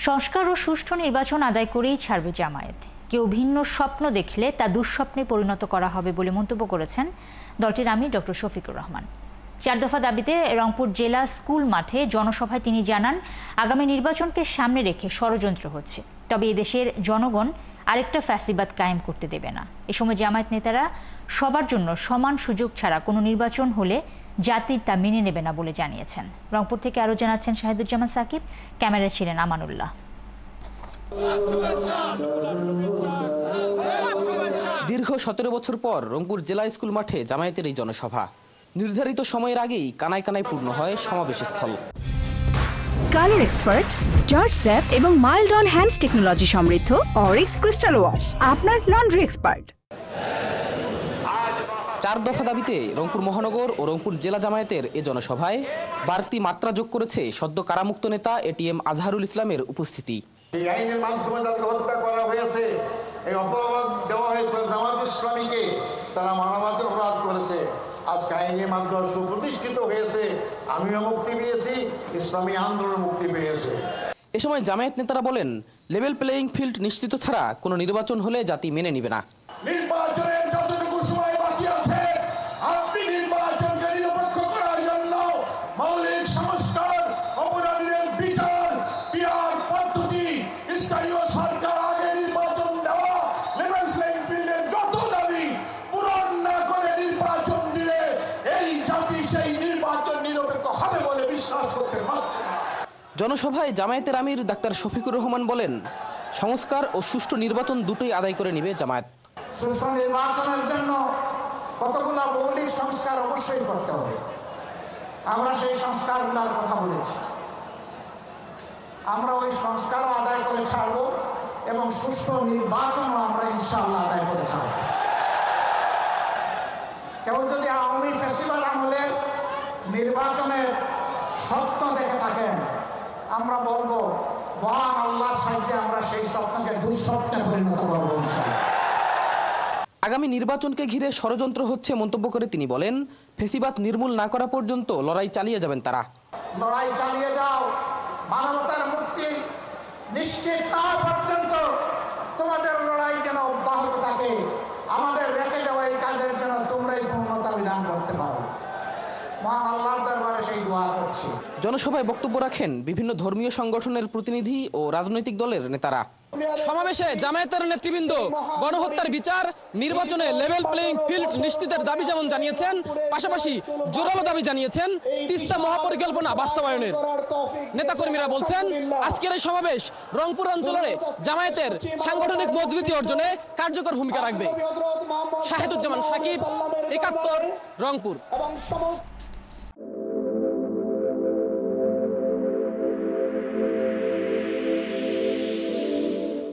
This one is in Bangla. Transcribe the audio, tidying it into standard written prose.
সংস্কার ও সুষ্ঠু নির্বাচন আদায় করেই ছাড়বে জামায়াত। কেউ ভিন্ন স্বপ্ন দেখলে তা দুঃস্বপ্নে পরিণত করা হবে বলে মন্তব্য করেছেন দলটির আমির ডক্টর শফিকুর রহমান। 4 দফা দাবিতে রংপুর জেলা স্কুল মাঠে জনসভায় তিনি জানান, আগামী নির্বাচনকে সামনে রেখে ষড়যন্ত্র হচ্ছে, তবে এদেশের জনগণ আরেকটা ফ্যাসিবাদ কায়েম করতে দেবে না। এ সময় জামায়াত নেতারা সবার জন্য সমান সুযোগ ছাড়া কোনো নির্বাচন হলে জাতি তা মেনে নেবে না বলে জানিয়েছেন। রংপুর থেকে আরও জানাচ্ছেন শাহিদুজ্জামান সাকিব, ক্যামেরায় ছিলেন আমানুল্লাহ। দীর্ঘ 17 বছর পর রংপুর জেলা স্কুল মাঠে জামায়াতের এই জনসভা। নির্ধারিত সময়ের আগেই কানায় কানায় পূর্ণ হয় সমাবেশস্থল। কালার এক্সপার্ট, জর্জ স্যাপ এবং মাইল্ড অন হ্যান্ডস টেকনোলজি সমৃদ্ধ অরিক্স ক্রিস্টাল ওয়াশ আপনার লন্ড্রি এক্সপার্ট। 4 দফা দাবিতে রংপুর মহানগর ও রংপুর জেলা জামায়াতের এ জনসভায় বাড়তি মাত্রা যোগ করেছে সদ্য কারামুক্ত নেতা এটিএম আজহারুল ইসলামের উপস্থিতি। এই আইনের মাধ্যমে যাদেরকে হত্যা করা হয়েছে, এই অপরাধ দেওয়া হয়েছে জামাত ইসলামীকে, তারা মানবাধিকার অপরাধ করেছে। আজকে আইনের মাধ্যমে সুপ্রতিষ্ঠিত হয়েছে, আমিও মুক্তি পেয়েছি, ইসলামী আন্দোলন মুক্তি পেয়েছে। এ সময় জামায়াত নেতারা বলেন, লেভেল প্লেয়িং ফিল্ড নিশ্চিত ছাড়া কোনো নির্বাচন হলে জাতি মেনে নিবে না। নির্বাচনের যতটুকু সময় বাকি আছে, আপনি নির্বাচনকে নিরপেক্ষ করার জন্য মৌলিক সংস্কার, অপরাধীদের বিচার, পিআর পদ্ধতি, স্থানীয় সরকার আগে নির্বাচন দেওয়া, লেভেল প্লেইং ফিল্ডের যত দাবি পূরণ না করে নির্বাচন দিলে এই জাতি সেই নির্বাচন নিরপেক্ষ হবে বলে বিশ্বাস করতে পারছে না। জনসভায় জামায়াতের আমির ডাক্তার শফিকুর রহমান বলেন, সংস্কার ও সুষ্ঠু নির্বাচন দুটোই আদায় করে নিবে জামায়াত। সুষ্ঠু নির্বাচনের জন্য কতগুলো মৌলিক সংস্কার অবশ্যই করতে হবে। আমরা সেই সংস্কারগুলোর কথা বলেছি। আমরা ওই সংস্কারও আদায় করে ছাড়ব এবং সুষ্ঠু নির্বাচনও আমরা ইনশাআল্লাহ আদায় করে ছাড়ব। কেউ যদি আওয়ামী ফ্যাসিবাদ আমলের নির্বাচনের স্বপ্ন দেখে থাকেন, আমরা বলবো মহান আল্লাহর সাহায্যে আমরা সেই স্বপ্নকে দুঃস্বপ্নে পরিণত করবো ইনশাআল্লাহ। আগামী নির্বাচনকে ঘিরে ষড়যন্ত্র হচ্ছে মন্তব্য করে তিনি বলেন, ফেসিবাদ নির্মূল না করা পর্যন্ত লড়াই চালিয়ে যাবেন তারা। লড়াই চালিয়ে যাও, মানবতার মুক্তি নিশ্চিত না পর্যন্ত তোমাদের লড়াই যেন অব্যাহত থাকে। আমাদের রেখে যাওয়া এই কাজের জন্য তোমরাই পূর্ণতা বিধান করতে পারো। মহান আল্লাহর দরবারে সেই দোয়া করছি। জনসভায় বক্তব্য রাখেন বিভিন্ন ধর্মীয় সংগঠনের প্রতিনিধি ও রাজনৈতিক দলের নেতারা। সমাবেশে জামায়াতের নেতৃবৃন্দ গণহত্যার বিচার, নির্বাচনে লেভেল প্লেইং ফিল্ড নিশ্চিতের দাবি যেমন জানিয়েছেন, পাশাপাশি জোরালো দাবি জানিয়েছেন তিস্তা মহাপরিকল্পনা বাস্তবায়নের। নেতাকর্মীরা বলছেন, আজকের এই সমাবেশ রংপুর অঞ্চলে জামায়াতের সাংগঠনিক মজবুতি অর্জনে কার্যকর ভূমিকা রাখবে। শাহিদুজ্জামান সাকিব, 71, রংপুর।